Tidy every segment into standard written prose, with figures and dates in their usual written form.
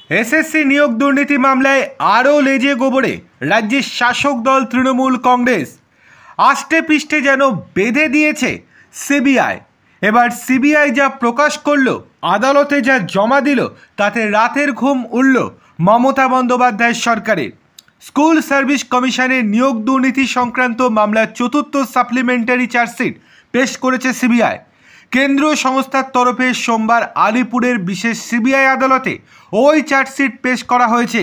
SSC নিয়োগ দুর্নীতি মামলায় আরও লেজে গোবরে রাজ্যের শাসক দল তৃণমূল কংগ্রেস। আষ্টে পৃষ্ঠে যেন বেঁধে দিয়েছে সিবিআই। এবার সিবিআই যা প্রকাশ করলো, আদালতে যা জমা দিল, তাতে রাতের ঘুম উড়ল মমতা বন্দ্যোপাধ্যায়ের সরকারের। স্কুল সার্ভিস কমিশনের নিয়োগ দুর্নীতি সংক্রান্ত মামলার চতুর্থ সাপ্লিমেন্টারি চার্জশিট পেশ করেছে সিবিআই। কেন্দ্রীয় সংস্থার তরফে সোমবার আলিপুরের বিশেষ সিবিআই আদালতে ওই চার্জশিট পেশ করা হয়েছে।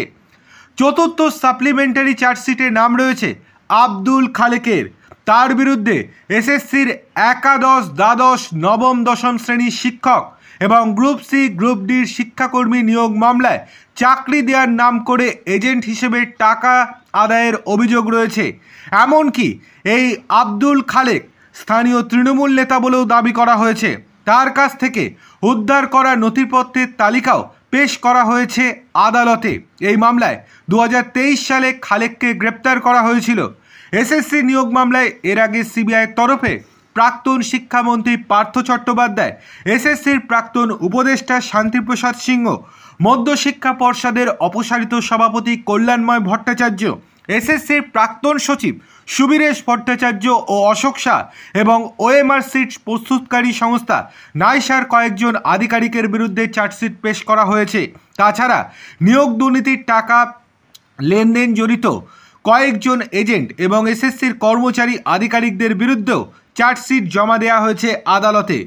চতুর্থ সাপ্লিমেন্টারি চার্জশিটে নাম রয়েছে আব্দুল খালেকের। তার বিরুদ্ধে এসএসসির একাদশ, দ্বাদশ, নবম, দশম শ্রেণীর শিক্ষক এবং গ্রুপ সি, গ্রুপ ডির শিক্ষাকর্মী নিয়োগ মামলায় চাকরি দেওয়ার নাম করে এজেন্ট হিসেবে টাকা আদায়ের অভিযোগ রয়েছে। এমনকি এই আব্দুল খালেক স্থানীয় তৃণমূল নেতা বলেও দাবি করা হয়েছে। তার কাছ থেকে উদ্ধার করা নথিপত্রের তালিকাও পেশ করা হয়েছে আদালতে। এই মামলায় 2023 সালে খালেককে গ্রেপ্তার করা হয়েছিল। এসএসসি নিয়োগ মামলায় এর আগে সিবিআইয়ের তরফে প্রাক্তন শিক্ষামন্ত্রী পার্থ চট্টোপাধ্যায়, এসএসসির প্রাক্তন উপদেষ্টা শান্তিপ্রসাদ সিংহ, মধ্যশিক্ষা পর্ষদের অপসারিত সভাপতি কল্যাণময় ভট্টাচার্য, এসএসসির প্রাক্তন সচিব সুবীরেশ ভট্টাচার্য ও অশোক শাহ এবং ওএমআর সিট প্রস্তুতকারী সংস্থা নাইসার কয়েকজন আধিকারিকের বিরুদ্ধে চার্জশিট পেশ করা হয়েছে। তাছাড়া নিয়োগ দুর্নীতির টাকা লেনদেন জড়িত কয়েকজন এজেন্ট এবং এসএসসির কর্মচারী আধিকারিকদের বিরুদ্ধেও চার্জশিট জমা দেওয়া হয়েছে আদালতে।